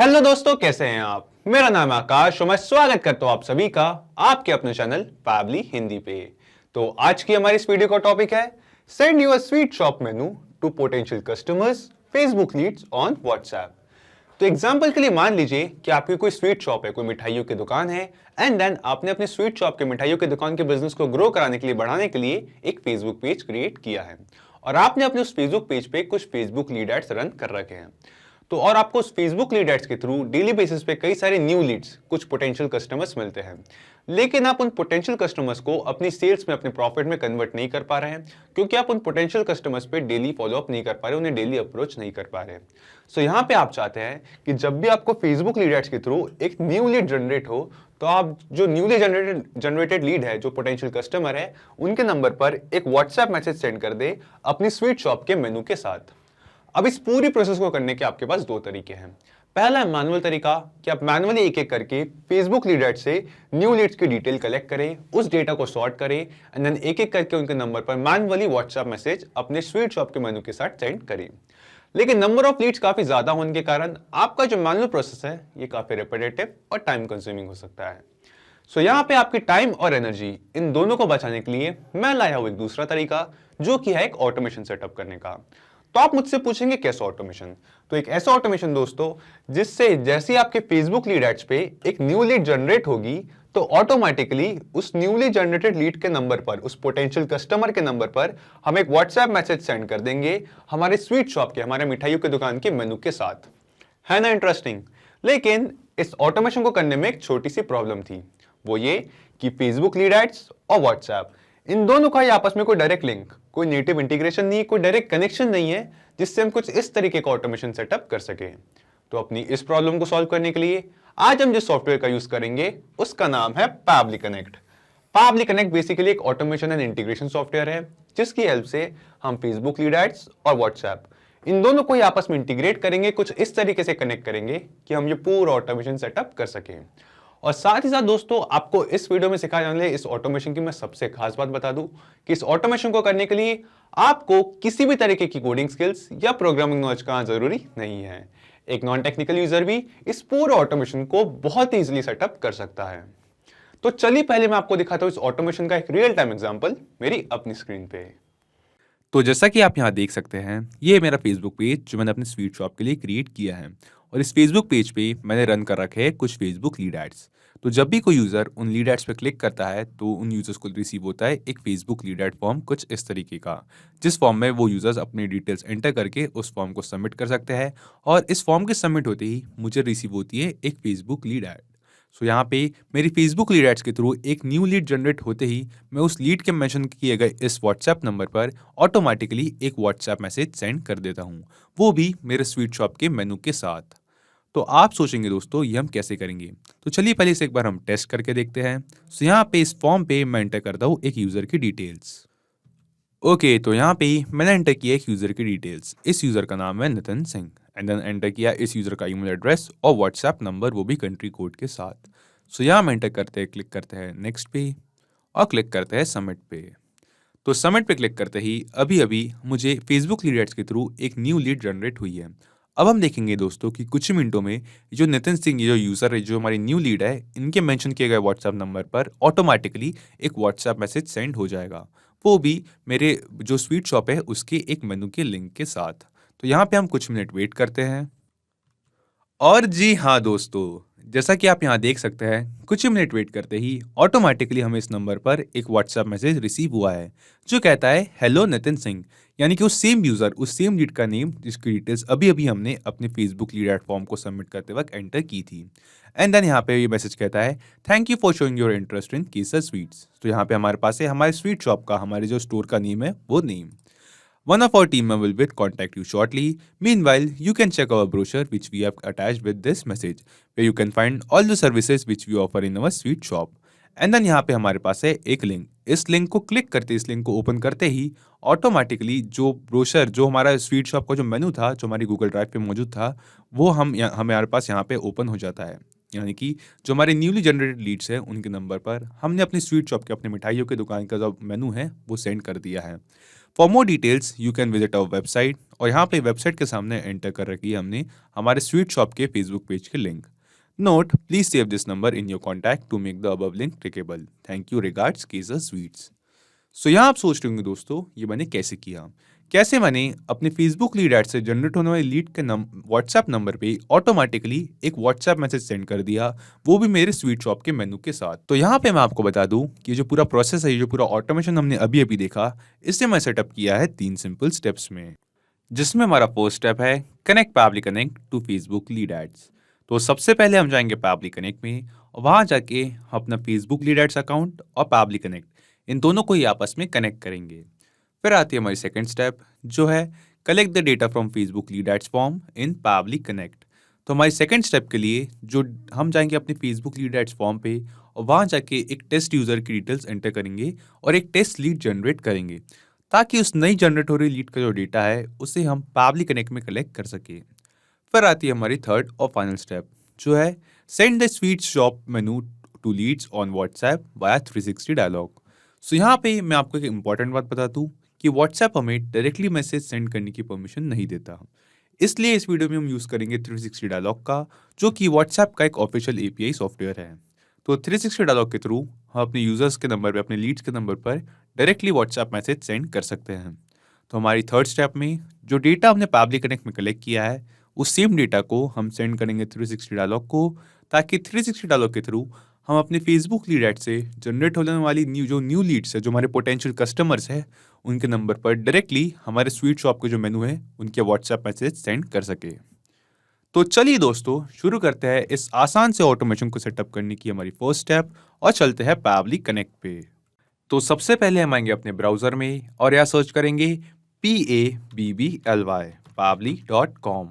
Hello दोस्तों, कैसे हैं आप। मेरा नाम है आकाश और मैं स्वागत करता हूं आप सभी का आपके अपने चैनल पैबली हिंदी पे। तो आज की हमारी इस वीडियो का टॉपिक है send your sweet shop menu to potential customers Facebook leads on WhatsApp. तो एग्जाम्पल के लिए मान लीजिए कि आपकी कोई स्वीट शॉप है, कोई मिठाइयों की दुकान है एंड देन आपने अपने स्वीट शॉप के मिठाइयों की दुकान के बिजनेस को ग्रो कराने के लिए, बढ़ाने के लिए एक फेसबुक पेज क्रिएट किया है और आपने अपने उस फेसबुक पेज पे कुछ फेसबुक लीड एड्स रन कर रखे हैं। तो और आपको उस फेसबुक लीड एड्स के थ्रू डेली बेसिस पे कई सारे न्यू लीड्स, कुछ पोटेंशियल कस्टमर्स मिलते हैं, लेकिन आप उन पोटेंशियल कस्टमर्स को अपनी सेल्स में, अपने प्रॉफिट में कन्वर्ट नहीं कर पा रहे हैं क्योंकि आप उन पोटेंशियल कस्टमर्स पे डेली फॉलोअप नहीं कर पा रहे, उन्हें डेली अप्रोच नहीं कर पा रहे। सो यहाँ पे आप चाहते हैं कि जब भी आपको फेसबुक लीड एड्स के थ्रू एक न्यू लीड जनरेट हो तो आप जो न्यूली जनरेटेड लीड है, जो पोटेंशियल कस्टमर है, उनके नंबर पर एक व्हाट्सएप मैसेज सेंड कर दे अपनी स्वीट शॉप के मेनू के साथ। अब इस पूरी प्रोसेस को करने के आपके पास दो तरीके हैं। पहला है मैनुअल तरीका कि आप मैनुअली एक एक करके फेसबुक लीड एड से न्यू लीड्स की डिटेल कलेक्ट करें, उस डेटा को सॉर्ट करें एंड देन एक एक करके उनके नंबर पर मैनुअली व्हाट्सएप मैसेज अपने स्वीट शॉप के मेनू के साथ सेंड करें। लेकिन नंबर ऑफ लीड्स काफी ज्यादा होने के कारण आपका जो मैनुअल प्रोसेस है ये काफी रिपीटेटिव और टाइम कंज्यूमिंग हो सकता है। सो यहाँ पे आपकी टाइम और एनर्जी इन दोनों को बचाने के लिए मैं लाया हूं एक दूसरा तरीका, जो कि है एक ऑटोमेशन सेटअप करने का। तो आप मुझसे पूछेंगे कैसा ऑटोमेशन। तो एक ऐसा ऑटोमेशन दोस्तों जिससे जैसे आपके फेसबुक लीड एड्स पे एक न्यू लीड जनरेट होगी तो ऑटोमेटिकली उस न्यूली जनरेटेड लीड के नंबर पर, उस पोटेंशियल कस्टमर के नंबर पर हम एक व्हाट्सएप मैसेज सेंड कर देंगे हमारे स्वीट शॉप के, हमारे मिठाइयों की दुकान के मेनू के साथ। है ना इंटरेस्टिंग। लेकिन इस ऑटोमेशन को करने में एक छोटी सी प्रॉब्लम थी, वो ये कि फेसबुक लीड एड्स और व्हाट्सएप, इन दोनों का ही आपस में कोई डायरेक्ट लिंक, कोई नेटिव इंटीग्रेशन नहीं है, कोई डायरेक्ट कनेक्शन नहीं है जिससे हम कुछ इस तरीके का ऑटोमेशन सेटअप कर सके। तो अपनी इस प्रॉब्लम को सॉल्व करने के लिए आज हम जिस सॉफ्टवेयर का यूज करेंगे उसका नाम है Pabbly connect. Pabbly connect basically एक ऑटोमेशन एंड इंटीग्रेशन सॉफ्टवेयर है जिसकी हेल्प से हम फेसबुक लीड एड्स और व्हाट्सएप, इन दोनों को ही आपस में इंटीग्रेट करेंगे, कुछ इस तरीके से कनेक्ट करेंगे कि हम ये पूरा ऑटोमेशन सेटअप कर सकें। और साथ ही साथ दोस्तों, आपको इस वीडियो में सिखाने वाले इस ऑटोमेशन की मैं सबसे खास बात बता दूं कि इस ऑटोमेशन को करने के लिए आपको किसी भी तरीके की कोडिंग स्किल्स या प्रोग्रामिंग नॉलेज का जरूरी नहीं है। एक नॉन टेक्निकल यूजर भी इस पूरे ऑटोमेशन को बहुत ही इजीली सेटअप कर सकता है। तो चलिए पहले मैं आपको दिखाता हूं इस ऑटोमेशन का एक रियल टाइम एग्जांपल मेरी अपनी स्क्रीन पे। तो जैसा कि आप यहाँ देख सकते हैं, ये मेरा फेसबुक पेज जो मैंने अपनी स्वीट शॉप के लिए क्रिएट किया है और इस फेसबुक पेज पे मैंने रन कर रखे हैं कुछ फेसबुक लीड एड्स। तो जब भी कोई यूज़र उन लीड एड्स पे क्लिक करता है तो उन यूज़र्स को रिसीव होता है एक फेसबुक लीड एड फॉर्म कुछ इस तरीके का, जिस फॉर्म में वो यूज़र्स अपनी डिटेल्स एंटर करके उस फॉर्म को सबमिट कर सकते हैं और इस फॉर्म के सबमिट होते ही मुझे रिसीव होती है एक फेसबुक लीड एड। सो यहाँ पे मेरी फेसबुक लीड एड्स के थ्रू एक न्यू लीड जनरेट होते ही मैं उस लीड के मेंशन किए गए इस व्हाट्सएप नंबर पर ऑटोमेटिकली एक व्हाट्सएप मैसेज सेंड कर देता हूँ, वो भी मेरे स्वीट शॉप के मेनू के साथ। तो आप सोचेंगे दोस्तों ये हम कैसे करेंगे, तो चलिए पहले इसे एक बार हम टेस्ट करके देखते हैं। सो यहाँ पे इस फॉर्म पे मैं एंटर करता हूँ एक यूज़र की डिटेल्स। ओके, तो यहाँ पे मैंने एंटर किया एक यूज़र की डिटेल्स। इस यूज़र का नाम है Nitin Singh and then enter किया इस यूज़र का ईमेल एड्रेस और व्हाट्सएप नंबर, वो भी कंट्री कोड के साथ। सो यहाँ हम एंटर करते हैं, क्लिक करते हैं नेक्स्ट पे और क्लिक करते हैं सबमिट पे। तो सबमिट पे क्लिक करते ही अभी अभी मुझे फेसबुक लीड एड्स के थ्रू एक न्यू लीड जनरेट हुई है। अब हम देखेंगे दोस्तों कि कुछ ही मिनटों में जो नितिन सिंह, ये जो यूज़र है, जो हमारी न्यू लीड है, इनके मेंशन किए गए व्हाट्सएप नंबर पर ऑटोमेटिकली एक व्हाट्सएप मैसेज सेंड हो जाएगा, वो भी मेरे जो स्वीट शॉप है उसके एक मेनू के लिंक के साथ। तो यहाँ पे हम कुछ मिनट वेट करते हैं और जी हाँ दोस्तों, जैसा कि आप यहाँ देख सकते हैं, कुछ ही मिनट वेट करते ही ऑटोमेटिकली हमें इस नंबर पर एक व्हाट्सएप मैसेज रिसीव हुआ है जो कहता है हेलो नितिन सिंह, यानी कि उस सेम यूज़र, उस सेम लीड का नेम जिसकी डिटेल्स अभी अभी हमने अपने फेसबुक लीड एड फॉर्म को सबमिट करते वक्त एंटर की थी। एंड देन यहाँ पे ये मैसेज कहता है thank you for showing your interest in Kesar sweets. तो यहाँ पे हमारे पास है हमारे स्वीट शॉप का, हमारे जो स्टोर का नेम है वो name. One of our team member will contact you shortly. Meanwhile, you can check our brochure which we have attached with this message, where you can find all the services which we offer in our sweet shop. And then यहाँ पे हमारे पास है एक link. इस link को click करते, इस लिंक को ओपन करते ही ऑटोमेटिकली जो ब्रोशर, जो हमारा स्वीट शॉप का जो मेनू था, जो हमारी गूगल ड्राइव पे मौजूद था, वो हमारे पास यहाँ पे ओपन हो जाता है। यानी कि जो हमारे न्यूली जनरेटेड लीड्स हैं उनके नंबर पर हमने अपनी स्वीट शॉप के, अपने मिठाइयों की दुकान का जो मेनू है वो सेंड कर दिया है। For more details you can visit our website, और यहाँ पे वेबसाइट के सामने एंटर कर रखी है हमने हमारे स्वीट शॉप के फेसबुक पेज के link. Note, please save this number in your contact to make the above link clickable. Thank you, regards, Kesar sweets. So यहाँ आप सोच रहे होंगे दोस्तों, ये मैंने कैसे किया। कैसे मैंने अपने फेसबुक लीड ऐड से जनरेट होने वाले लीड के व्हाट्सएप नंबर पे ऑटोमेटिकली एक व्हाट्सएप मैसेज सेंड कर दिया, वो भी मेरे स्वीट शॉप के मेनू के साथ। तो यहाँ पे मैं आपको बता दूं कि जो पूरा प्रोसेस है, ये जो पूरा ऑटोमेशन हमने अभी अभी देखा, इससे मैं सेटअप किया है 3 सिंपल स्टेप्स में, जिसमें हमारा फर्स्ट स्टेप है connect Pabbly connect to Facebook lead ads. तो सबसे पहले हम जाएंगे पैबली कनेक्ट में, और वहां जाके हम अपना फेसबुक लीड एड्स अकाउंट और पैबली कनेक्ट इन दोनों को ही आपस में कनेक्ट करेंगे। फिर आती है हमारी सेकंड स्टेप, जो है collect the data from Facebook lead ads form in Pabbly connect. तो हमारी सेकंड स्टेप के लिए जो हम जाएंगे अपने फेसबुक लीड एड्स फॉर्म पे, और वहां जाके एक टेस्ट यूजर की डिटेल्स एंटर करेंगे और एक टेस्ट लीड जनरेट करेंगे, ताकि उस नई जनरेट हो रही लीड का जो डेटा है उसे हम पैबली कनेक्ट में कलेक्ट कर सके। फिर आती है हमारी थर्ड और फाइनल स्टेप, जो है send the sweet shop menu to leads on WhatsApp via 360 dialog. So यहाँ पे मैं आपको एक इंपॉर्टेंट बात बता दूं कि व्हाट्सएप हमें डायरेक्टली मैसेज सेंड करने की परमिशन नहीं देता, इसलिए इस वीडियो में हम यूज़ करेंगे 360 डायलॉग का, जो कि व्हाट्सएप का एक ऑफिशियल एपीआई सॉफ्टवेयर है। तो 360 डायलॉग के थ्रू हम अपने यूजर्स के नंबर पे, अपने लीड्स के नंबर पर डायरेक्टली व्हाट्सएप मैसेज सेंड कर सकते हैं। तो हमारी थर्ड स्टेप में जो डेटा हमने पैबली कनेक्ट में कलेक्ट किया है, उस सेम डेटा को हम सेंड करेंगे 360 डायलॉग को, ताकि 360 डायलॉग के थ्रू हम अपने फेसबुक लीड एड से जनरेट होने वाली न्यू लीड्स है, जो हमारे पोटेंशियल कस्टमर्स है, उनके नंबर पर डायरेक्टली हमारे स्वीट शॉप के जो मेनू है उनके व्हाट्सएप मैसेज सेंड कर सके। तो चलिए दोस्तों, शुरू करते हैं इस आसान से ऑटोमेशन को सेटअप करने की हमारी फर्स्ट स्टेप, और चलते हैं पैबली कनेक्ट पे। तो सबसे पहले हम आएंगे अपने ब्राउजर में और यहाँ सर्च करेंगे PABBLY pably.com।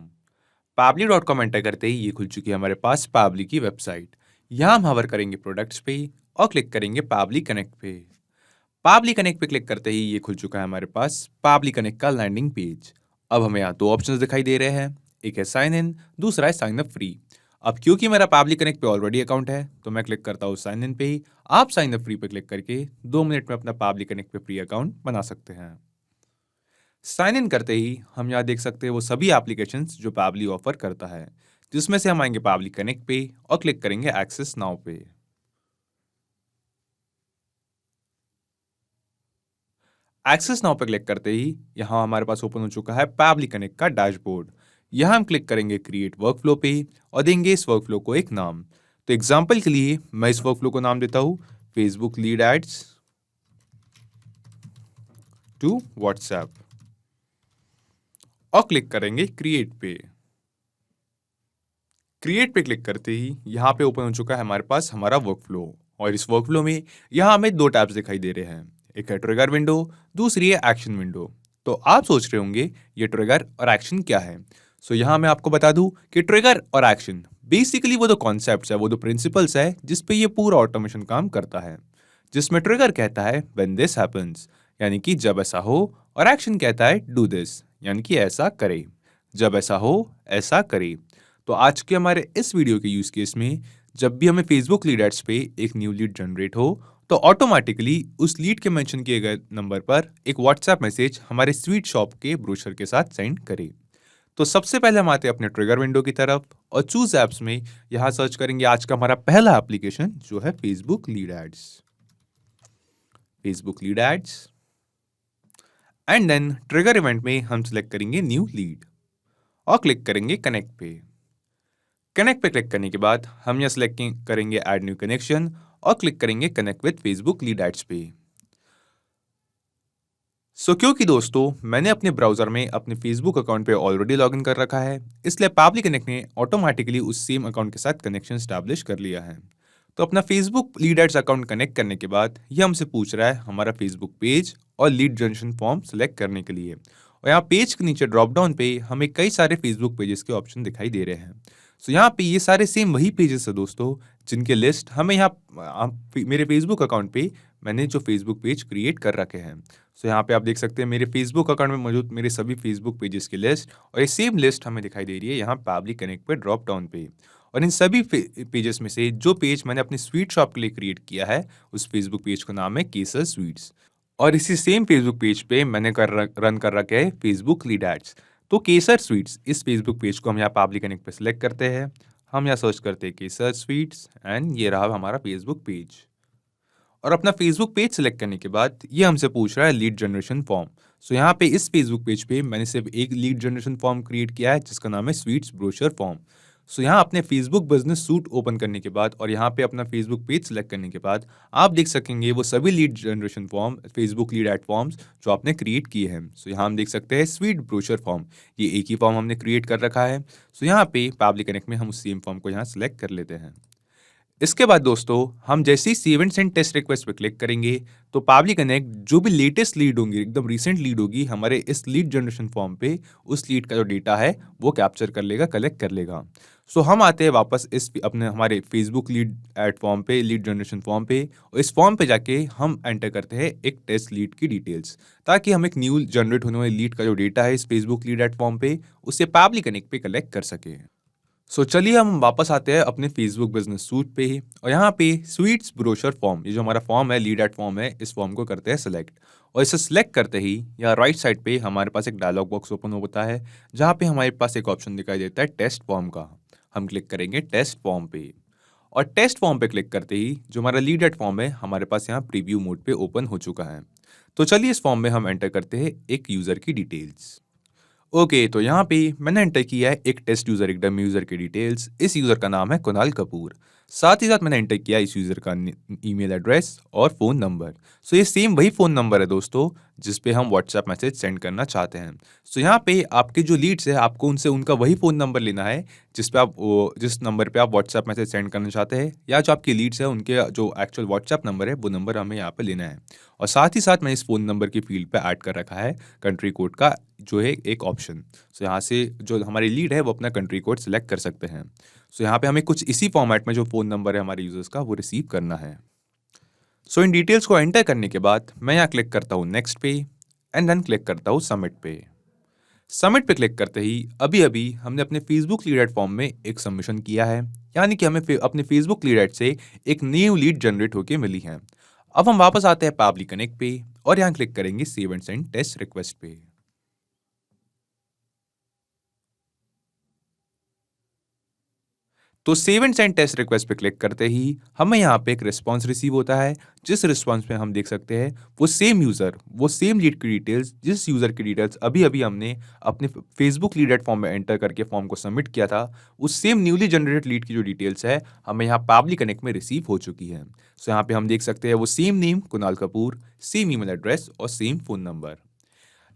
pably.com एंटर करते ही ये खुल चुकी है हमारे पास पैबली की वेबसाइट। यहाँ हम हवर करेंगे प्रोडक्ट्स पे और क्लिक करेंगे पैबली कनेक्ट पे। पैबली कनेक्ट पे क्लिक करते ही ये खुल चुका है हमारे पास पैबली कनेक्ट का लैंडिंग पेज। अब हमें यहाँ 2 ऑप्शंस दिखाई दे रहे हैं, एक है साइन इन, दूसरा है साइन अप फ्री। अब क्योंकि मेरा पैबली कनेक्ट पे ऑलरेडी अकाउंट है, तो मैं क्लिक करता हूँ साइन इन पे ही। आप साइन अप फ्री पे क्लिक करके 2 मिनट में अपना पैबली कनेक्ट पे फ्री अकाउंट बना सकते हैं। साइन इन करते ही हम यहाँ देख सकते हैं वो सभी एप्लीकेशंस जो पैबली ऑफर करता है, जिसमें से हम आएंगे पैबली कनेक्ट पे और क्लिक करेंगे एक्सेस नाउ पे। एक्सेस नाउ पे क्लिक करते ही यहाँ हमारे पास ओपन हो चुका है पैबली कनेक्ट का डैशबोर्ड। यहाँ हम क्लिक करेंगे क्रिएट वर्कफ्लो पे और देंगे इस वर्कफ्लो को एक नाम। तो एग्जांपल के लिए मैं इस वर्कफ्लो को नाम देता हूँ Facebook lead ads to WhatsApp, और क्लिक करेंगे क्रिएट पे। क्रिएट पे क्लिक करते ही यहाँ पे ओपन हो चुका है हमारे पास हमारा वर्कफ्लो, और इस वर्कफ्लो में यहाँ हमें 2 टैब्स दिखाई दे रहे हैं, एक है ट्रिगर विंडो, दूसरी है एक्शन विंडो। तो आप सोच रहे होंगे ये ट्रिगर और एक्शन क्या है। सो यहाँ मैं आपको बता दूं कि ट्रिगर और एक्शन बेसिकली वो दो कॉन्सेप्ट्स है, वो दो प्रिंसिपल्स है जिस पे ये पूरा ऑटोमेशन काम करता है। जिसमें ट्रिगर कहता है व्हेन दिस हैपेंस, यानी कि जब ऐसा हो, और एक्शन कहता है डू दिस, यानी कि ऐसा करे, जब ऐसा हो ऐसा करे। तो आज के हमारे इस वीडियो के यूज केस में जब भी हमें फेसबुक लीड एड्स पे एक न्यू लीड जनरेट हो, तो ऑटोमेटिकली उस लीड के मेंशन किए गए नंबर पर एक व्हाट्सएप मैसेज हमारे स्वीट शॉप के ब्रोशर के साथ सेंड करे। तो सबसे पहले हम आते हैं अपने ट्रिगर विंडो की तरफ और चूज एप्स में यहां सर्च करेंगे आज का हमारा पहला एप्लीकेशन, जो है Facebook lead ads. Facebook lead ads and then trigger event में हम सिलेक्ट करेंगे न्यू लीड और क्लिक करेंगे कनेक्ट पे। कनेक्ट पे क्लिक करने के बाद हम यहाँ सिलेक्ट करेंगे ऐड न्यू कनेक्शन और क्लिक करेंगे connect with Facebook lead ads पे। क्योंकि दोस्तों मैंने अपने ब्राउजर में अपने फेसबुक अकाउंट पे ऑलरेडी लॉगिन कर रखा है, इसलिए पैबली कनेक्ट ने ऑटोमेटिकली उस सेम अकाउंट के साथ कनेक्शन स्टैब्लिश कर लिया है। तो अपना Facebook lead ads account connect करने के बाद ये हमसे पूछ रहा है हमारा फेसबुक पेज और लीड जनरेशन फॉर्म सेलेक्ट करने के लिए, और यहाँ पेज के नीचे ड्रॉप डाउन पे हमें कई सारे फेसबुक पेजेस के ऑप्शन दिखाई दे रहे हैं। यहाँ पे ये सारे सेम वही पेजेस है दोस्तों, जिनके लिस्ट हमें यहाँ मेरे फेसबुक अकाउंट पे मैंने जो फेसबुक पेज क्रिएट कर रखे हैं। यहाँ पे आप देख सकते हैं मेरे फेसबुक अकाउंट में मौजूद मेरे सभी फेसबुक पेजेस की लिस्ट, और ये सेम लिस्ट हमें दिखाई दे रही है यहाँ पैबली कनेक्ट पे ड्रॉप डाउन पे। और इन सभी पेजेस में से जो पेज मैंने अपनी स्वीट शॉप के लिए क्रिएट किया है, उस फेसबुक पेज का नाम है केसर स्वीट्स। और इसी सेम फेसबुक पेज पे मैंने रन कर रखे है फेसबुक लीड एड्स। तो केसर स्वीट्स, इस फेसबुक पेज को हम यहाँ पब्लिक कनेक्ट पे सिलेक्ट करते हैं। हम यहाँ सर्च करते हैं केसर स्वीट्स एंड ये रहा हमारा फेसबुक पेज। और अपना फेसबुक पेज सिलेक्ट करने के बाद ये हमसे पूछ रहा है लीड जनरेशन फॉर्म। सो यहाँ पे इस फेसबुक पेज पे मैंने सिर्फ एक लीड जनरेशन फॉर्म क्रिएट किया है जिसका नाम है स्वीट्स ब्रोशर फॉर्म। सो यहाँ अपने फेसबुक बिजनेस सूट ओपन करने के बाद और यहाँ पे अपना फेसबुक पेज सिलेक्ट करने के बाद आप देख सकेंगे वो सभी lead generation form, Facebook lead add forms जो आपने क्रिएट किए हैं। सो यहाँ हम देख सकते हैं स्वीट ब्रोशर फॉर्म, ये एक ही फॉर्म हमने क्रिएट कर रखा है। सो यहाँ पे पब्लिक कनेक्ट में हम उस सेम फॉर्म को यहाँ सिलेक्ट कर लेते हैं। इसके बाद दोस्तों हम जैसे ही save and send test request पे क्लिक करेंगे तो पब्लिक कनेक्ट जो भी लेटेस्ट लीड होंगी, एकदम रिसेंट लीड होगी हमारे इस लीड जनरेशन फॉर्म पे, उस लीड का जो डेटा है वो कैप्चर कर लेगा, कलेक्ट कर लेगा। सो हम आते हैं वापस इस अपने हमारे फेसबुक लीड एड फॉर्म पे, लीड जनरेशन फॉर्म पे, और इस फॉर्म पे जाके हम एंटर करते हैं एक टेस्ट लीड की डिटेल्स, ताकि हम एक न्यू जनरेट होने वाली लीड का जो डेटा है इस फेसबुक लीड एड फॉर्म पे उसे पब्लिक कनेक्ट पे कलेक्ट कर सके। सो चलिए हम वापस आते हैं अपने फेसबुक बिजनेस सूट पे ही, और यहाँ पे स्वीट्स ब्रोशर फॉर्म, ये जो हमारा फॉर्म है, लीड एड फॉर्म है, इस फॉर्म को करते हैं सिलेक्ट। और इसे सिलेक्ट करते ही या राइट साइड पे हमारे पास एक डायलॉग बॉक्स ओपन होता है जहाँ पे हमारे पास एक ऑप्शन दिखाई देता है टेस्ट फॉर्म का। हम क्लिक करेंगे टेस्ट फॉर्म पे, और टेस्ट फॉर्म पे क्लिक करते ही जो हमारा लीड एड फॉर्म है हमारे पास यहाँ प्रीव्यू मोड पे ओपन हो चुका है। तो चलिए इस फॉर्म में हम एंटर करते हैं एक यूजर की डिटेल्स। ओके, तो यहाँ पे मैंने एंटर किया है एक टेस्ट यूजर, एक डमी यूजर की डिटेल्स। इस यूजर का नाम है कुणाल कपूर। साथ ही साथ मैंने एंटर किया इस यूजर का ईमेल एड्रेस और फोन नंबर। सो ये सेम वही फोन नंबर है दोस्तों जिस पे हम व्हाट्सएप मैसेज सेंड करना चाहते हैं। सो यहाँ पे आपके जो लीड्स है आपको उनसे उनका वही फोन नंबर लेना है जिस नंबर पे आप व्हाट्सएप मैसेज सेंड करना चाहते हैं, या जो आपकी लीड्स है उनके जो एक्चुअल व्हाट्सएप नंबर है वो नंबर हमें यहाँ पे लेना है। और साथ ही साथ मैंने इस फोन नंबर की फील्ड पे ऐड कर रखा है कंट्री कोड का जो है एक ऑप्शन। सो यहाँ से जो हमारी लीड है वो अपना कंट्री कोड सिलेक्ट कर सकते हैं। सो यहाँ पे हमें कुछ इसी फॉर्मेट में जो फोन नंबर है हमारे यूजर्स का वो रिसीव करना है। सो इन डिटेल्स को एंटर करने के बाद मैं यहाँ क्लिक करता हूँ नेक्स्ट पे एंड देन क्लिक करता हूँ सबमिट पे। सबमिट पे क्लिक करते ही अभी अभी हमने अपने फेसबुक लीड एड फॉर्म में एक सबमिशन किया है, यानी कि हमें अपने फेसबुक लीड एड से एक न्यू लीड जनरेट होके मिली है। अब हम वापस आते हैं पब्लिक कनेक्ट पे और यहाँ क्लिक करेंगे save and send test request पे। तो save and send test request पे क्लिक करते ही हमें यहाँ पे एक रिस्पांस रिसीव होता है, जिस रिस्पांस में हम देख सकते हैं वो सेम यूजर, वो सेम लीड की डिटेल्स, जिस यूजर की डिटेल्स अभी अभी हमने अपने फेसबुक लीड एड फॉर्म में एंटर करके फॉर्म को सबमिट किया था, उस सेम न्यूली जनरेटेड लीड की जो डिटेल्स है हमें यहाँ पब्लिक कनेक्ट में रिसीव हो चुकी है। सो यहाँ पे हम देख सकते हैं वो same name Kunal Kapoor, same email address और सेम फोन नंबर।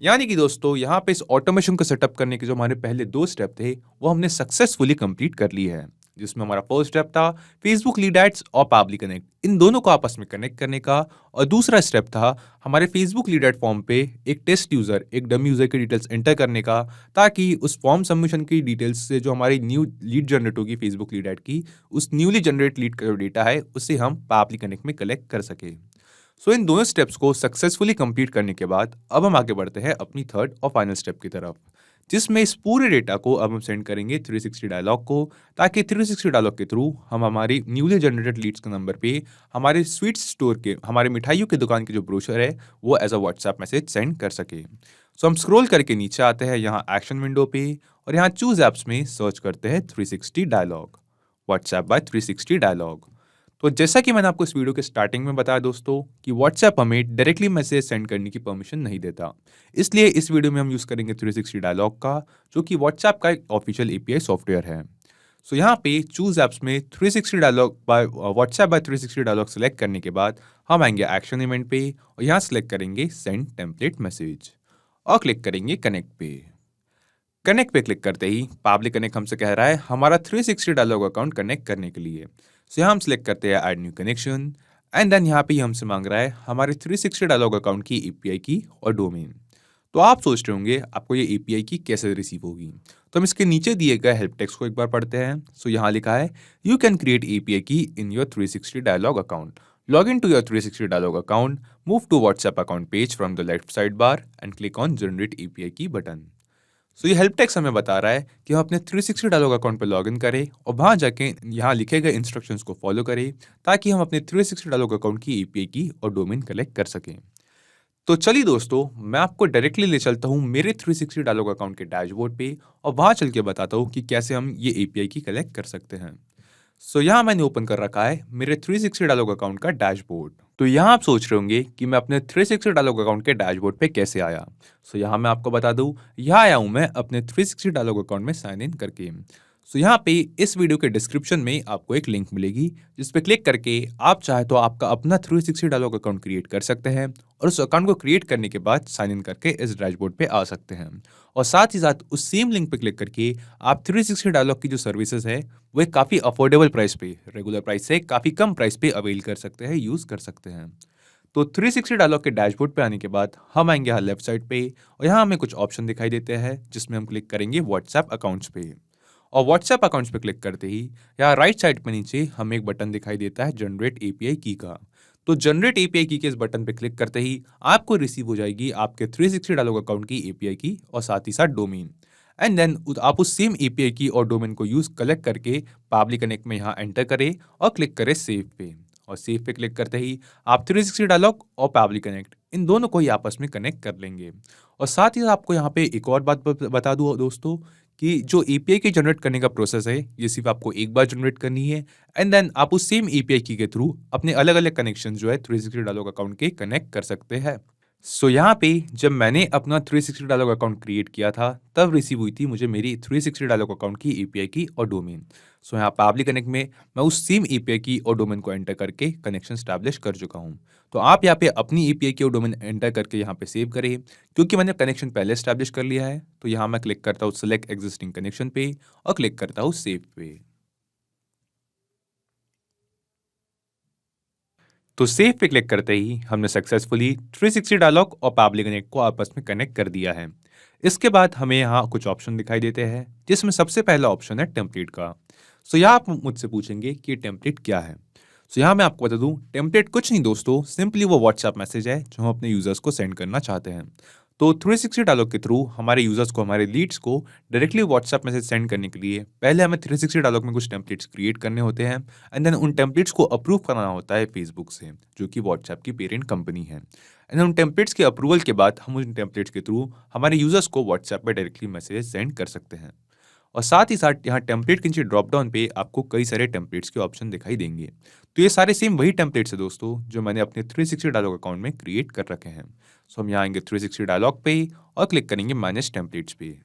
यानी कि दोस्तों यहाँ पे इस ऑटोमेशन को सेटअप करने के जो हमारे पहले 2 स्टेप थे वो हमने सक्सेसफुली कंप्लीट कर ली है, जिसमें हमारा फर्स्ट स्टेप था फेसबुक लीड एड्स और पब्लिक कनेक्ट, इन दोनों को आपस में कनेक्ट करने का, और दूसरा स्टेप था हमारे फेसबुक लीड एड फॉर्म पे एक टेस्ट यूजर, एक डमी यूजर की डिटेल्स एंटर करने का, ताकि उस फॉर्म सबमिशन की डिटेल्स से जो हमारी न्यू लीड जनरेट होगी फेसबुक लीड एड की, उस न्यूली जनरेट लीड का जो डेटा है उसे हम पब्लिक कनेक्ट में कलेक्ट कर सके। सो इन दोनों स्टेप्स को सक्सेसफुली कंप्लीट करने के बाद अब हम आगे बढ़ते हैं अपनी थर्ड और फाइनल स्टेप की तरफ, जिसमें इस पूरे डेटा को अब हम सेंड करेंगे 360 डायलॉग को, ताकि 360 डायलॉग के थ्रू हम हमारी न्यूली जनरेटेड लीड्स के नंबर पे हमारे स्वीट स्टोर के, हमारे मिठाइयों की दुकान की जो ब्रोशर है वो as a WhatsApp message send कर सके। सो हम स्क्रॉल करके नीचे आते हैं यहाँ एक्शन विंडो पे, और यहाँ चूज एप्स में सर्च करते हैं 360 डायलॉग, व्हाट्सएप बाय 360 डायलॉग। तो जैसा कि मैंने आपको इस वीडियो के स्टार्टिंग में बताया दोस्तों कि व्हाट्सएप हमें डायरेक्टली मैसेज सेंड करने की परमिशन नहीं देता, इसलिए इस वीडियो में हम यूज करेंगे 360 डायलॉग का, जो कि व्हाट्सएप का एक ऑफिशियल एपीआई सॉफ्टवेयर है। सो यहाँ पे चूज एप्स में 360 dialog by WhatsApp by 360 dialog select करने के बाद हम आएंगे एक्शन इवेंट पे, और यहाँ सेलेक्ट करेंगे सेंड टेम्पलेट मैसेज और क्लिक करेंगे कनेक्ट पे। कनेक्ट पे क्लिक करते ही पब्लिक कनेक्ट हमसे कह रहा है हमारा 360 डायलॉग अकाउंट कनेक्ट करने के लिए। सो यहाँ हम सिलेक्ट करते हैं add new connection, and then यहाँ पे हमसे मांग रहा है हमारे 360 डायलॉग अकाउंट की एपीआई की और डोमेन। तो आप सोच रहे होंगे आपको ये एपीआई की कैसे रिसीव होगी, तो हम इसके नीचे दिए गए हेल्प टेक्स्ट को एक बार पढ़ते हैं। सो यहाँ लिखा है you can create API key in your 360 dialog account, log in to your 360 dialog account, move to WhatsApp account page from the left side bar and click on generate API key button. So ये help text हमें बता रहा है कि हम अपने 360 dialog account पर login करें और वहाँ जाके यहाँ लिखे गए इंस्ट्रक्शंस को फॉलो करें, ताकि हम अपने 360 डायलॉग अकाउंट की एपीआई की और डोमेन कलेक्ट कर सकें। तो चलिए दोस्तों, मैं आपको डायरेक्टली ले चलता हूँ मेरे 360 डायलॉग अकाउंट के डैशबोर्ड पे और वहाँ चल के बताता हूँ कि कैसे हम ये एपीआई की कलेक्ट कर सकते हैं। सो यहाँ मैंने ओपन कर रखा है मेरे 360 डायलॉग अकाउंट का डैशबोर्ड। तो यहाँ आप सोच रहे होंगे कि मैं अपने 360 डायलॉग अकाउंट के डैशबोर्ड पे कैसे आया। सो यहाँ मैं आपको बता दूँ, यहाँ आया हूँ मैं अपने 360 डायलॉग अकाउंट में साइन इन करके। सो यहाँ पे इस वीडियो के डिस्क्रिप्शन में आपको एक लिंक मिलेगी, जिस पे क्लिक करके आप चाहे तो आपका अपना 360 डायलॉग अकाउंट क्रिएट कर सकते हैं और उस अकाउंट को क्रिएट करने के बाद साइन इन करके इस डैशबोर्ड पे आ सकते हैं। और साथ ही साथ उस सेम लिंक पे क्लिक करके आप 360 डायलॉग की जो सर्विसेज है वो एक काफ़ी अफोर्डेबल प्राइस पे, रेगुलर प्राइस से काफ़ी कम प्राइस पे अवेल कर सकते हैं, यूज़ कर सकते हैं। तो 360 डायलॉग के डैशबोर्ड पे आने के बाद हम आएंगे यहाँ लेफ्ट साइड पे और यहाँ हमें कुछ ऑप्शन दिखाई देते हैं, जिसमें हम क्लिक करेंगे व्हाट्सएप अकाउंट्स पे। और व्हाट्सएप अकाउंट्स पे क्लिक करते ही यहाँ राइट साइड पे नीचे हमें एक बटन दिखाई देता है जनरेट एपीआई की का। तो जनरेट एपीआई की के इस बटन पे क्लिक करते ही आपको रिसीव हो जाएगी आपके 360 डायलॉग अकाउंट की एपीआई की और साथ ही साथ डोमेन। एंड देन आप उस सेम एपीआई की और डोमेन को यूज कलेक्ट करके पाबली कनेक्ट में यहाँ एंटर करें और क्लिक करें सेव पे। और सेव पे क्लिक करते ही आप 360 डायलॉग और पाबली कनेक्ट इन दोनों को ही आपस में कनेक्ट कर लेंगे। और साथ ही आपको यहाँ पे एक और बात बता दूँ दोस्तों, कि जो एपीआई के जनरेट करने का प्रोसेस है ये सिर्फ आपको एक बार जनरेट करनी है एंड देन आप उस सेम एपीआई की के थ्रू अपने अलग अलग कनेक्शन जो है 360 डायलॉग अकाउंट के कनेक्ट कर सकते हैं। सो यहाँ पे जब मैंने अपना 360 डायलॉग अकाउंट क्रिएट किया था तब रिसीव हुई थी मुझे मेरी 360 डायलॉग अकाउंट की एपीआई की और डोमेन। सो यहाँ पाबली कनेक्ट में मैं उस सेम एपीआई की और डोमेन को एंटर करके कनेक्शन स्टैब्लिश कर चुका हूँ। तो आप यहाँ पे अपनी एपीआई की और डोमेन एंटर करके यहाँ पे सेव करें। क्योंकि मैंने कनेक्शन पहले स्टैब्लिश कर लिया है तो यहाँ मैं क्लिक करता हूँ सेलेक्ट एग्जिस्टिंग कनेक्शन पे और क्लिक करता हूँ सेव पे। तो सेव पे क्लिक करते ही हमने सक्सेसफुली 360 डायलॉग और पाबली कनेक्ट को आपस में कनेक्ट कर दिया है। इसके बाद हमें यहाँ कुछ ऑप्शन दिखाई देते हैं, जिसमें सबसे पहला ऑप्शन है टेम्पलेट का। सो यहाँ आप मुझसे पूछेंगे कि टेम्पलेट क्या है। सो यहाँ मैं आपको बता दूँ, टेम्पलेट कुछ नहीं दोस्तों, सिंपली वो व्हाट्सएप मैसेज है जो हम अपने यूजर्स को सेंड करना चाहते हैं। तो 360 डायलॉग के थ्रू हमारे यूजर्स को, हमारे लीड्स को डायरेक्टली व्हाट्सएप मैसेज सेंड करने के लिए पहले हमें 360 डायलॉग में कुछ टेम्पलेट्स क्रिएट करने होते हैं एंड देन उन टेम्पलेट्स को अप्रूव कराना होता है फेसबुक से, जो कि व्हाट्सएप की पेरेंट कंपनी है। एंड उन टेम्पलेट्स के अप्रूवल के बाद हम उन टेम्पलेट्स के थ्रू हमारे यूजर्स को व्हाट्सएप पर डायरेक्टली मैसेज सेंड कर सकते हैं। और साथ ही साथ यहाँ टेम्पलेट के नीचे ड्रॉप डाउन पे आपको कई सारे टेम्पलेट्स के ऑप्शन दिखाई देंगे। तो ये सारे सेम वही टेम्पलेट्स है दोस्तों जो मैंने अपने 360 डायलॉग अकाउंट में क्रिएट कर रखे हैं। सो हम यहाँ आएंगे 360 डायलॉग पे और क्लिक करेंगे मैनेज टेम्पलेट्स पे।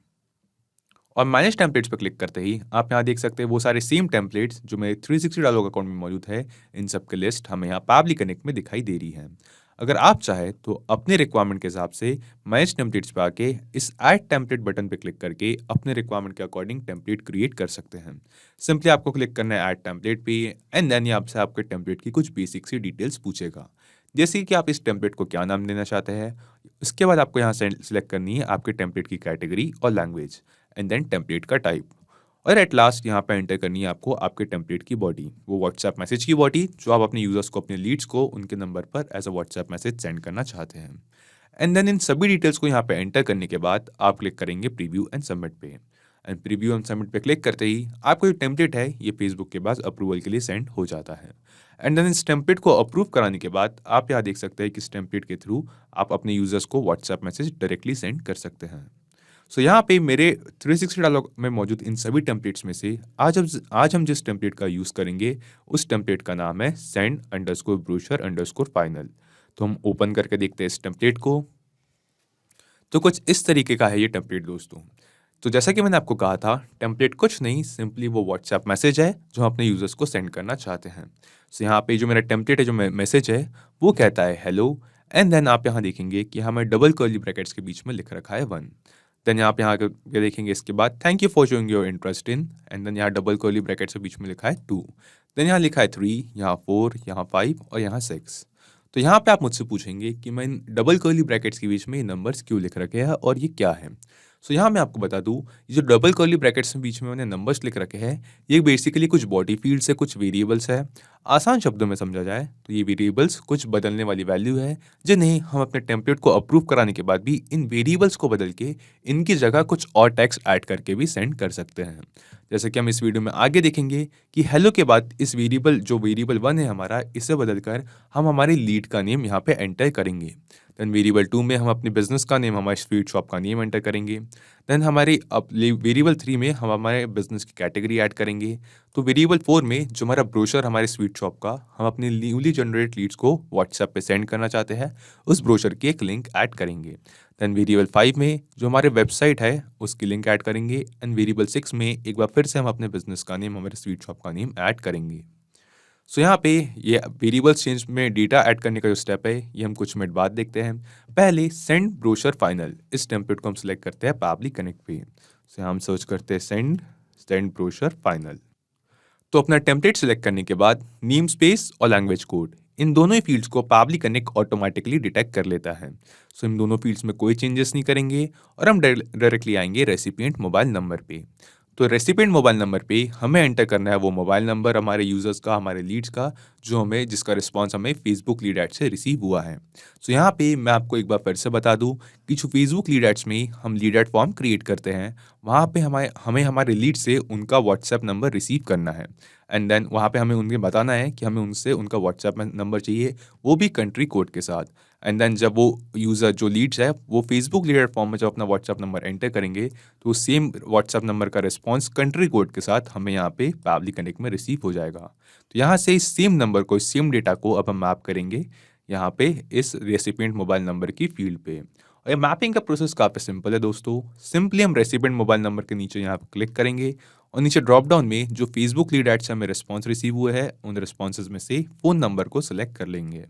और मैनेज टेम्पलेट्स पर क्लिक करते ही आप यहाँ देख सकते हैं वो सारे सेम टेम्पलेट्स जो मेरे 360 डायलॉग अकाउंट में मौजूद है, इन सब की लिस्ट हमें यहाँ पाबली कनेक्ट में दिखाई दे रही है। अगर आप चाहें तो अपने रिक्वायरमेंट के हिसाब से मैनेज टेम्पलेट्स पे आके इस ऐड टेम्पलेट बटन पे क्लिक करके अपने रिक्वायरमेंट के अकॉर्डिंग टेम्पलेट क्रिएट कर सकते हैं। सिंपली आपको क्लिक करना है ऐड टेम्पलेट पे एंड देन ये आपसे आपके टेम्पलेट की कुछ बेसिक सी डिटेल्स पूछेगा, जैसे कि आप इस टेम्पलेट को क्या नाम देना चाहते हैं। इसके बाद आपको यहाँ सेलेक्ट करनी है आपके टेम्पलेट की कैटेगरी और लैंग्वेज एंड देन टेम्पलेट का टाइप। और एट लास्ट यहाँ पे एंटर करनी है आपको आपके टेम्पलेट की बॉडी, वो व्हाट्सएप मैसेज की बॉडी जो आप अपने यूजर्स को, अपने लीड्स को उनके नंबर पर as a WhatsApp message send करना चाहते हैं। एंड देन इन सभी डिटेल्स को यहाँ पे एंटर करने के बाद आप क्लिक करेंगे प्रीव्यू एंड सबमिट पे। एंड प्रीव्यू एंड सबमिट पे क्लिक करते ही आपको जो टेम्पलेट है ये फेसबुक के पास अप्रूवल के लिए सेंड हो जाता है। एंड देन इस टेम्पलेट को अप्रूव कराने के बाद आप यहाँ देख सकते हैं कि इस टेम्पलेट के थ्रू आप अपने यूजर्स को व्हाट्सएप मैसेज डायरेक्टली सेंड कर सकते हैं। सो यहाँ पे मेरे 360 डायलॉग में मौजूद इन सभी टेम्पलेट्स में से आज हम जिस टेम्पलेट का यूज़ करेंगे उस टेम्पलेट का नाम है send_brochure_final। तो हम ओपन करके देखते हैं इस टेम्पलेट को। तो कुछ इस तरीके का है ये टेम्पलेट दोस्तों। तो जैसा कि मैंने आपको कहा था, टेम्पलेट कुछ नहीं, सिंपली वो व्हाट्सएप मैसेज है जो हम अपने यूजर्स को सेंड करना चाहते हैं। सो यहाँ पे जो मेरा टेम्पलेट है, जो मैसेज है वो कहता है हेलो एंड देन आप यहाँ देखेंगे कि हमें डबल कर्ली ब्रैकेट्स के बीच में लिख रखा है 1। देन आप यहाँ पे देखेंगे इसके बाद thank you for showing your interest in and then यहाँ डबल कर्ली ब्रैकेट्स के बीच में लिखा है 2। देन यहाँ लिखा है 3, यहाँ 4, यहाँ 5 और यहाँ 6। तो यहाँ पे आप मुझसे पूछेंगे कि मैं इन डबल कर्ली ब्रैकेट्स के बीच में ये नंबर्स क्यों लिख रखे हैं और ये क्या है। सो यहाँ मैं आपको बता दूँ, ये जो डबल कर्ली ब्रैकेट्स के बीच में मैंने नंबर्स लिख रखे हैं ये बेसिकली कुछ बॉडी फील्ड्स है, कुछ वेरिएबल्स है। आसान शब्दों में समझा जाए तो ये वेरिएबल्स कुछ बदलने वाली वैल्यू है जिन्हें हम अपने टेम्पलेट को अप्रूव कराने के बाद भी इन वेरिएबल्स को बदल के इनकी जगह कुछ और टेक्स्ट ऐड करके भी सेंड कर सकते हैं। जैसे कि हम इस वीडियो में आगे देखेंगे कि हेलो के बाद इस वेरिएबल जो वेरिएबल 1 है हमारा, इसे बदलकर हम हमारी लीड का नेम यहाँ पे एंटर करेंगे। देन वेरिएबल 2 में हम अपने बिजनेस का नेम, हमारे स्वीट शॉप का नेम एंटर करेंगे। देन हमारे वेरिएबल 3 में हम हमारे बिजनेस की कैटेगरी ऐड करेंगे। तो वेरिएबल 4 में जो हमारा ब्रोशर हमारे स्वीट शॉप का, हम अपनी न्यूली जनरेट लीड्स को व्हाट्सएप पे सेंड करना चाहते हैं, उस ब्रोशर की एक लिंक ऐड करेंगे। देन वेरिएबल 5 में जो हमारे वेबसाइट है उसकी लिंक ऐड करेंगे। एंड वेरिएबल 6 में एक बार फिर से हम अपने बिजनेस का नेम, हमारे स्वीट शॉप का नेम ऐड करेंगे। सो यहाँ पे ये वेरिएबल्स चेंज में डेटा ऐड करने का जो स्टेप है ये हम कुछ मिनट बाद देखते हैं। पहले सेंड ब्रोशर फाइनल, इस टेम्पलेट को हम सिलेक्ट करते हैं पावली कनेक्ट पे। सो हम सर्च करते हैं सेंड ब्रोशर फाइनल। तो अपना टेम्पलेट सिलेक्ट करने के बाद नेम स्पेस और लैंग्वेज कोड, इन दोनों ही फील्ड्स को पावली कनेक्ट ऑटोमेटिकली डिटेक्ट कर लेता है। सो इन दोनों फील्ड्स में कोई चेंजेस नहीं करेंगे और हम डायरेक्टली आएंगे रेसिपिएंट मोबाइल नंबर पे। तो रेसिपिएंट मोबाइल नंबर पे हमें एंटर करना है वो मोबाइल नंबर हमारे यूजर्स का, हमारे लीड्स का, जो हमें जिसका रिस्पांस हमें फेसबुक लीड एड से रिसीव हुआ है। सो यहाँ पे मैं आपको एक बार फिर से बता दूं कि जो फेसबुक लीड एड्स में हम लीड एड फॉर्म क्रिएट करते हैं, वहाँ पे हमें हमारे लीड से उनका व्हाट्सएप नंबर रिसीव करना है। एंड देन वहाँ पे हमें उन्हें बताना है कि हमें उनसे उनका व्हाट्सएप नंबर चाहिए, वो भी कंट्री कोड के साथ। एंड देन जब वो यूज़र जो लीड्स है वो फेसबुक लीडर फॉर्म में जब अपना व्हाट्सएप नंबर एंटर करेंगे तो सेम व्हाट्सएप नंबर का रिस्पॉन्स कंट्री कोड के साथ हमें यहाँ पे पावली कनेक्ट में रिसीव हो जाएगा। तो यहाँ से इस सेम नंबर को, इस सेम डेटा को अब हम मैप करेंगे यहाँ पे इस रेसिपिएंट मोबाइल नंबर की फील्ड पे। और ये मैपिंग का प्रोसेस काफ़ी सिंपल है दोस्तों। सिंपली हम रेसिपिएंट मोबाइल नंबर के नीचे यहाँ पे क्लिक करेंगे और नीचे ड्रॉप डाउन में जो फेसबुक लीड एड से हमें रिस्पॉन्स रिसीव हुए हैं उन रिस्पॉन्सेज में से फ़ोन नंबर को सिलेक्ट कर लेंगे।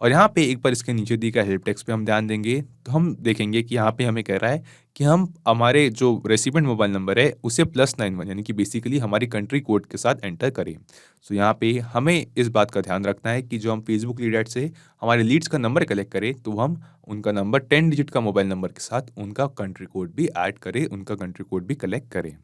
और यहाँ पे एक बार इसके नीचे दी गए हेल्प टेक्स्ट पे हम ध्यान देंगे तो हम देखेंगे कि यहाँ पे हमें कह रहा है कि हम हमारे जो रेसिपिएंट मोबाइल नंबर है उसे +91 यानी कि बेसिकली हमारी कंट्री कोड के साथ एंटर करें। सो यहाँ पे हमें इस बात का ध्यान रखना है कि जो हम फेसबुक लीड एड से हमारे लीड्स का नंबर कलेक्ट करें तो हम उनका नंबर 10 डिजिट का मोबाइल नंबर के साथ उनका कंट्री कोड भी ऐड करें, उनका कंट्री कोड भी कलेक्ट करें।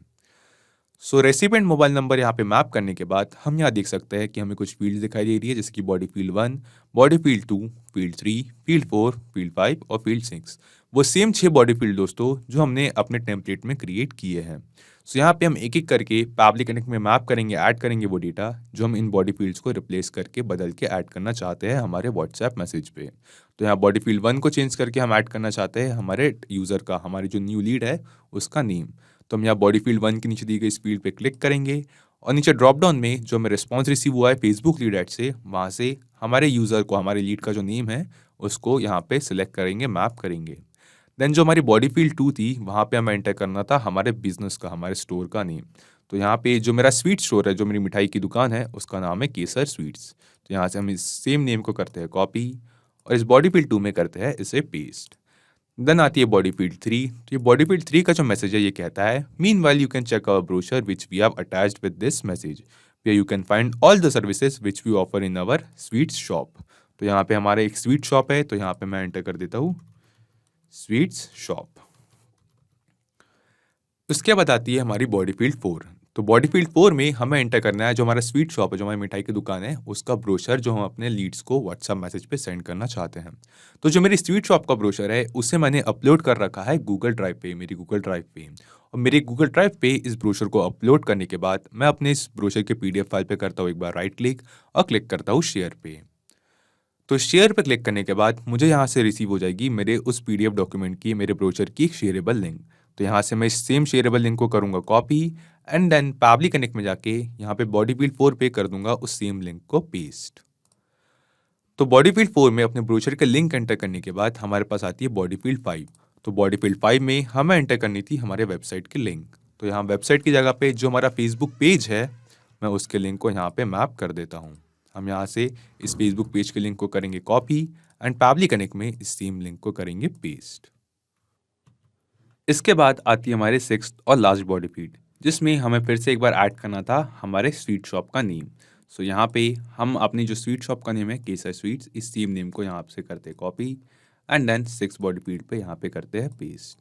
सो रेसिपिएंट मोबाइल नंबर यहाँ पे मैप करने के बाद हम यहाँ देख सकते हैं कि हमें कुछ फील्ड दिखाई दे रही है, जैसे कि body field 1, body field 2, field 3, field 4, field 5 और फील्ड 6। वो सेम 6 बॉडी फील्ड दोस्तों जो हमने अपने टेम्पलेट में क्रिएट किए हैं। सो यहाँ पे हम एक एक करके पावली कनेक्ट में मैप करेंगे, ऐड करेंगे वो डेटा जो हम इन बॉडी फील्ड्स को रिप्लेस करके बदल के ऐड करना चाहते हैं हमारे व्हाट्सएप मैसेज पे। तो यहाँ बॉडी फील्ड 1 को चेंज करके हम ऐड करना चाहते हैं हमारे यूज़र का, हमारी जो न्यू लीड है उसका नेम। तो हम यहाँ बॉडी फील्ड 1 के नीचे दी गई इस फील्ड पे क्लिक करेंगे और नीचे ड्रॉप डाउन में जो हमें रिस्पॉन्स रिसीव हुआ है फेसबुक लीड एड से, वहाँ से हमारे यूज़र को, हमारे लीड का जो नेम है उसको यहाँ पे सिलेक्ट करेंगे, मैप करेंगे। देन जो हमारी बॉडी फील्ड 2 थी वहाँ पे हमें एंटर करना था हमारे बिजनेस का, हमारे स्टोर का नेम। तो यहाँ पे जो मेरा स्वीट स्टोर है, जो मेरी मिठाई की दुकान है, उसका नाम है केसर स्वीट्स। तो यहाँ से हम इस सेम नेम को करते हैं कॉपी और इस बॉडी फील्ड 2 में करते हैं इसे पेस्ट। देन आती है बॉडी फील्ड 3। तो ये बॉडी फील्ड 3 का जो मैसेज है ये कहता है, meanwhile you can check our brochure which we have attached with this message where you can find all the services which we offer in our sweets shop. तो यहाँ पे हमारा एक स्वीट शॉप है, तो यहाँ पे मैं एंटर कर देता हूँ स्वीट्स शॉप। उसके बाद आती है हमारी बॉडी फील्ड 4। तो बॉडी फील्ड 4 में हमें एंटर करना है जो हमारा स्वीट शॉप है, जो हमारी मिठाई की दुकान है, उसका ब्रोशर जो हम अपने लीड्स को व्हाट्सएप मैसेज पे सेंड करना चाहते हैं। तो जो मेरी स्वीट शॉप का ब्रोशर है उसे मैंने अपलोड कर रखा है गूगल ड्राइव पे, मेरी गूगल ड्राइव पे। और मेरे गूगल ड्राइव पे इस ब्रोशर को अपलोड करने के बाद मैं अपने इस ब्रोशर के PDF फाइल पे करता हूँ एक बार राइट क्लिक और क्लिक करता हूँ शेयर पे। तो शेयर पे क्लिक करने के बाद मुझे यहाँ से रिसीव हो जाएगी मेरे उस PDF डॉक्यूमेंट की, मेरे ब्रोशर की एक शेयरेबल लिंक। तो यहाँ से मैं इस सेम शेयरेबल लिंक को करूँगा कॉपी एंड देन पावली कनेक्ट में जाके यहाँ पे बॉडी फील्ड 4 पे कर दूंगा उस सेम लिंक को पेस्ट। तो बॉडी फील्ड 4 में अपने ब्रोशर के लिंक एंटर करने के बाद हमारे पास आती है बॉडी फील्ड 5। तो बॉडी फील्ड 5 में हमें एंटर करनी थी हमारे वेबसाइट की लिंक। तो यहाँ वेबसाइट की जगह पे जो हमारा फेसबुक पेज है मैं उसके लिंक को यहाँ पे मैप कर देता हूँ। हम यहाँ से इस फेसबुक पेज के लिंक को करेंगे कॉपी एंड पावली कनेक्ट में इस सेम लिंक को करेंगे पेस्ट। इसके बाद आती है हमारे 6th और लास्ट बॉडी फील्ड, जिसमें हमें फिर से एक बार ऐड करना था हमारे स्वीट शॉप का नेम। सो यहाँ पे हम अपनी जो स्वीट शॉप का नेम है केसर स्वीट्स, इस सेम नेम को यहाँ से करते हैं copy and then 6 body field पे यहाँ पे करते हैं पेस्ट।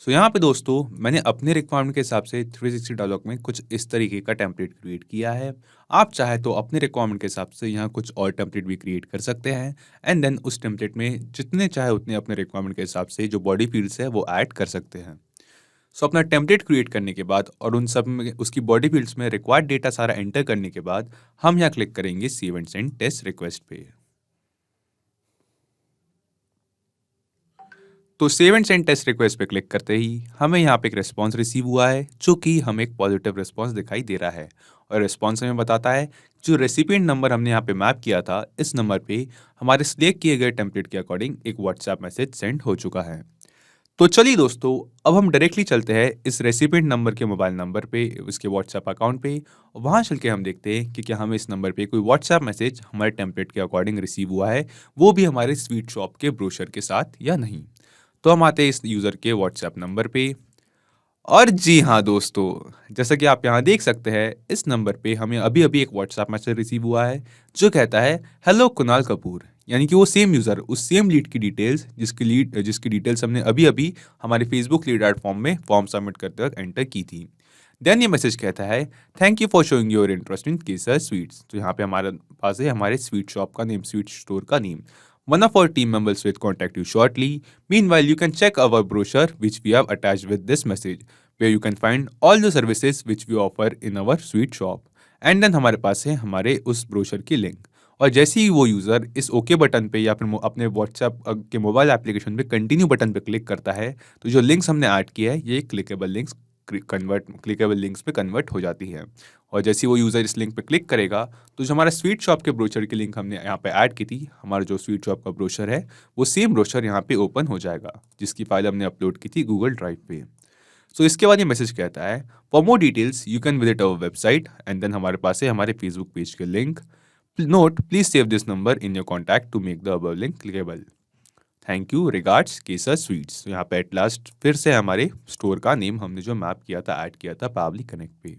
सो यहाँ पे दोस्तों मैंने अपने रिक्वायरमेंट के हिसाब से 360 डायलॉग में कुछ इस तरीके का टेम्पलेट क्रिएट किया है। आप चाहे तो अपने रिक्वायरमेंट के हिसाब से यहाँ कुछ और टेम्पलेट भी क्रिएट कर सकते हैं एंड देन उस टेम्पलेट में जितने चाहे उतने अपने रिक्वायरमेंट के हिसाब से जो बॉडी फील्ड्स है वो ऐड कर सकते हैं। सो अपना टेम्पलेट क्रिएट करने के बाद और उन सब में उसकी बॉडी फील्ड्स में रिक्वायर्ड डेटा सारा एंटर करने के बाद हम यहाँ क्लिक करेंगे save and send test request पे। तो save and send test request पे क्लिक करते ही हमें यहाँ पे एक रिस्पॉन्स रिसीव हुआ है जो कि हमें एक पॉजिटिव रिस्पॉन्स दिखाई दे रहा है और रिस्पॉन्स हमें बताता है जो रेसिपिएंट नंबर हमने यहाँ पे मैप किया था इस नंबर पे हमारे सिलेक्ट किए गए टेम्पलेट के अकॉर्डिंग एक व्हाट्सएप मैसेज सेंड हो चुका है। तो चलिए दोस्तों अब हम डायरेक्टली चलते हैं इस रेसिपिएंट नंबर के मोबाइल नंबर पे उसके व्हाट्सएप अकाउंट पे और वहाँ चल के हम देखते हैं कि क्या हमें इस नंबर पे कोई व्हाट्सएप मैसेज हमारे टेम्पलेट के अकॉर्डिंग रिसीव हुआ है, वो भी हमारे स्वीट शॉप के ब्रोशर के साथ या नहीं। तो हम आते हैं इस यूज़र के व्हाट्सएप नंबर पे और जी हाँ दोस्तों, जैसा कि आप यहाँ देख सकते हैं इस नंबर पे हमें अभी अभी एक व्हाट्सएप मैसेज रिसीव हुआ है जो कहता है हेलो कुणाल कपूर, यानी कि वो सेम यूज़र उस सेम लीड की डिटेल्स जिसकी डिटेल्स हमने अभी अभी हमारे फेसबुक लीड एड फॉर्म में फॉर्म सबमिट करते वक्त एंटर की थी। देन ये मैसेज कहता है thank you for showing your interest in Kesar sweets. तो यहाँ पे हमारे पास है हमारे स्वीट शॉप का नेम, स्वीट स्टोर का name. One of our team members will contact you shortly. Meanwhile, you can check our brochure which we have attached with this message, where you can find all the services which we offer in our sweet shop. And then हमारे पास है हमारे उस brochure की link और जैसे ही वो user इस ओके बटन पे या फिर अपने व्हाट्सएप के मोबाइल एप्लीकेशन पे कंटिन्यू बटन पे क्लिक करता है तो जो लिंक्स हमने ऐड किया है ये क्लिकेबल लिंक्स पे कन्वर्ट हो जाती है। और जैसे ही वो यूज़र इस लिंक पे क्लिक करेगा तो जो हमारा स्वीट शॉप के ब्रोशर की लिंक हमने यहाँ पे ऐड की थी, हमारा जो स्वीट शॉप का ब्रोशर है वो सेम ब्रोशर यहाँ पे ओपन हो जाएगा जिसकी फाइल हमने अपलोड की थी गूगल ड्राइव पे। सो इसके बाद ये मैसेज कहता है for more details you can visit our website and then हमारे पास है हमारे फेसबुक पेज के link. Note please save this number in your contact to make the above link clickable. Thank you regards Kesar sweets. तो यहाँ पे at last फिर से हमारे स्टोर का नेम हमने जो मैप किया था ऐड किया था पावली कनेक्ट पे।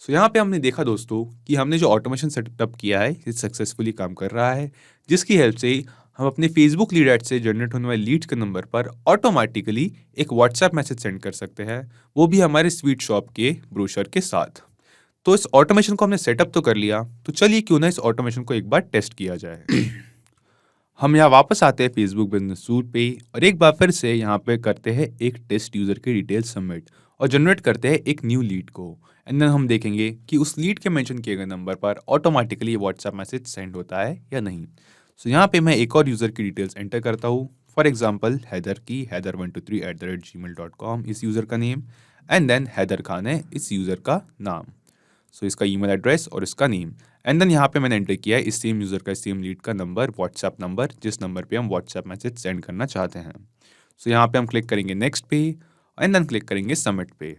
सो यहाँ पे हमने देखा दोस्तों कि हमने जो ऑटोमेशन सेटअप किया है ये सक्सेसफुली काम कर रहा है जिसकी हेल्प से हम अपने फेसबुक लीड एड से जनरेट होने वाले लीड्स के नंबर पर ऑटोमेटिकली एक व्हाट्सएप मैसेज सेंड कर सकते हैं, वो भी हमारे स्वीट शॉप के ब्रोशर के साथ। तो इस ऑटोमेशन को हमने सेटअप तो कर लिया, तो चलिए क्यों ना इस ऑटोमेशन को एक बार टेस्ट किया जाए। हम यहाँ वापस आते हैं फेसबुक बिजनेस सूट पे और एक बार फिर से यहाँ पे करते हैं एक टेस्ट यूज़र की डिटेल सबमिट और जनरेट करते हैं एक न्यू लीड को एंड देन हम देखेंगे कि उस लीड के मेंशन किए गए नंबर पर ऑटोमेटिकली व्हाट्सएप मैसेज सेंड होता है या नहीं। सो यहाँ पे मैं एक और यूज़र की डिटेल्स एंटर करता हूँ, फॉर एग्जाम्पल हैदर की हैदर123@gmail.com इस यूज़र का name and then Haider Khan है इस यूज़र का नाम। सो इसका ईमेल एड्रेस और इसका नेम एंड देन यहाँ पे मैंने एंटर किया है इस सेम यूज़र का सेम लीड का नंबर, व्हाट्सएप नंबर जिस नंबर पे हम व्हाट्सएप मैसेज सेंड करना चाहते हैं। सो यहाँ पे हम क्लिक करेंगे नेक्स्ट पे एंड देन क्लिक करेंगे सबमिट पे।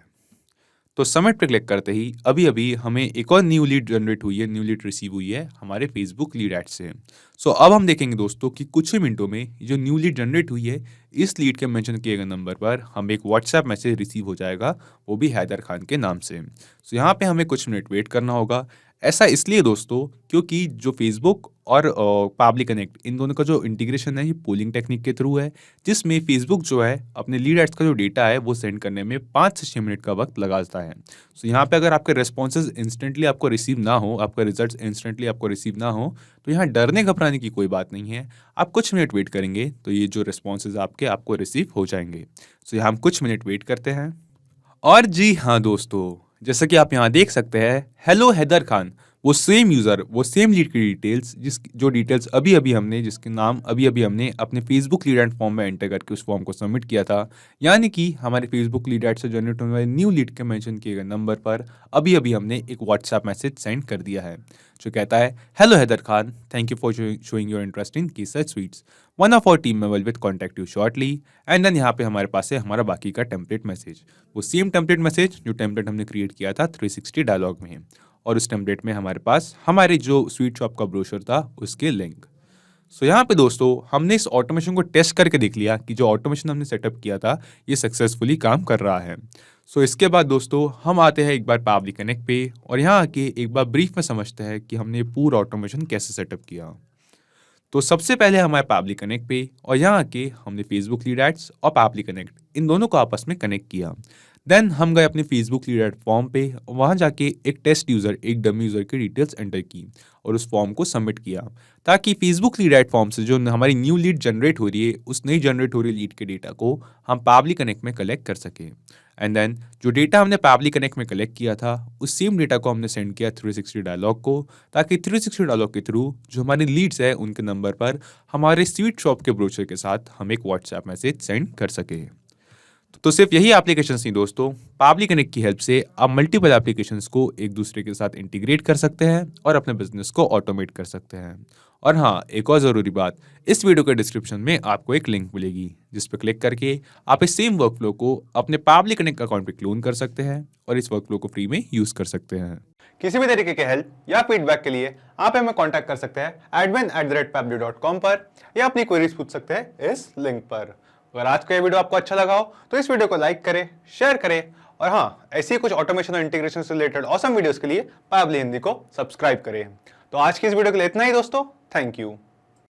तो सबमिट पे क्लिक करते ही अभी अभी हमें एक और न्यू लीड जनरेट हुई है, न्यू लीड रिसीव हुई है हमारे फेसबुक लीड एड से। सो अब हम देखेंगे दोस्तों कि कुछ ही मिनटों में जो न्यू लीड जनरेट हुई है इस लीड के मेंशन किए गए नंबर पर हमें एक व्हाट्सएप मैसेज रिसीव हो जाएगा, वो भी हैदर खान के नाम से। सो यहाँ पे हमें कुछ मिनट वेट करना होगा। ऐसा इसलिए दोस्तों क्योंकि जो फेसबुक और पावली कनेक्ट इन दोनों का जो इंटीग्रेशन है ये पोलिंग टेक्निक के थ्रू है, जिसमें फेसबुक जो है अपने लीड एड्स का जो डेटा है वो सेंड करने में 5 से 6 मिनट का वक्त लगाता है। सो यहाँ पे अगर आपके रिस्पॉन्सेज इंस्टेंटली आपको रिसीव ना हो, आपका रिजल्ट इंस्टेंटली आपको रिसीव ना हो, तो यहाँ डरने घबराने की कोई बात नहीं है। आप कुछ मिनट वेट करेंगे तो ये जो रिस्पॉन्सेज आपको रिसीव हो जाएंगे। सो यहाँ हम कुछ मिनट वेट करते हैं और जी हाँ दोस्तों, जैसा कि आप यहाँ देख सकते हैं हेलो हैदर खान, वो सेम यूज़र वो सेम लीड की डिटेल्स जो डिटेल्स अभी अभी हमने जिसके नाम अभी अभी हमने अपने फेसबुक लीड एड फॉर्म में एंटर करके उस फॉर्म को सबमिट किया था, यानी कि हमारे फेसबुक लीड एड से जनरेट होने वाले न्यू लीड के मेंशन किए गए नंबर पर अभी अभी हमने एक व्हाट्सएप मैसेज सेंड कर दिया है जो कहता है hello Haider Khan, thank you for showing your interest in Kesar sweets, one of our team member will contact you shortly. And then यहाँ पे हमारे पास है हमारा बाकी का टेम्पलेट मैसेज, वो सेम टेम्पलेट मैसेज जो टेम्पलेट हमने क्रिएट किया था 360 डायलॉग में, और उस टेम्पलेट में हमारे पास हमारे जो स्वीट शॉप का ब्रोशर था उसके लिंक। सो यहाँ पे दोस्तों हमने इस ऑटोमेशन को टेस्ट करके देख लिया कि जो ऑटोमेशन हमने सेटअप किया था ये सक्सेसफुली काम कर रहा है। सो इसके बाद दोस्तों हम आते हैं एक बार पावली कनेक्ट पे और यहाँ आके एक बार ब्रीफ में समझते हैं कि हमने पूरा ऑटोमेशन कैसे सेटअप किया। तो सबसे पहले हम आए पैबली कनेक्ट पे और यहाँ आके हमने फेसबुक लीड एड्स और पैबली कनेक्ट इन दोनों को आपस में कनेक्ट किया। देन हम गए अपने फेसबुक लीड एड फॉर्म पे और वहाँ जाके एक टेस्ट यूज़र, एक डमी यूज़र की डिटेल्स एंटर की और उस फॉर्म को सबमिट किया, ताकि फेसबुक लीड एड फॉर्म से जो हमारी न्यू लीड जनरेट हो रही है उस नई जनरेट हो रही लीड के डेटा को हम पैबली कनेक्ट में कलेक्ट कर सकें। एंड देन जो डेटा हमने पैबली कनेक्ट में कलेक्ट किया था उस सेम डेटा को हमने सेंड किया 360 डायलॉग को, ताकि 360 डायलॉग के थ्रू जो हमारी लीड्स है उनके नंबर पर हमारे स्वीट शॉप के ब्रोचर के साथ हम एक व्हाट्सएप मैसेज सेंड कर सके। तो सिर्फ यही एप्लीकेशंस नहीं दोस्तों, पैबली कनेक्ट की हेल्प से आप मल्टीपल एप्लीकेशंस को एक दूसरे के साथ इंटीग्रेट कर सकते हैं और अपने बिजनेस को ऑटोमेट कर सकते हैं। और हाँ, एक और ज़रूरी बात, इस वीडियो के डिस्क्रिप्शन में आपको एक लिंक मिलेगी जिस पर क्लिक करके आप इस सेम वर्कफ्लो को अपने पैबली कनेक्ट अकाउंट पे क्लोन कर सकते हैं और इस वर्कफ्लो को फ्री में यूज़ कर सकते हैं। किसी भी तरीके के हेल्प या फीडबैक के लिए आप हमें कांटेक्ट कर सकते हैं admin@pably.com पर या अपनी क्वेरीज पूछ सकते हैं इस लिंक पर। अगर आज का ये वीडियो आपको अच्छा लगा हो तो इस वीडियो को लाइक करें, शेयर करें और हाँ, ऐसी ही कुछ ऑटोमेशन और इंटीग्रेशन से रिलेटेड ऑसम वीडियोस के लिए पैबली हिंदी को सब्सक्राइब करें। तो आज की इस वीडियो के लिए इतना ही दोस्तों, थैंक यू।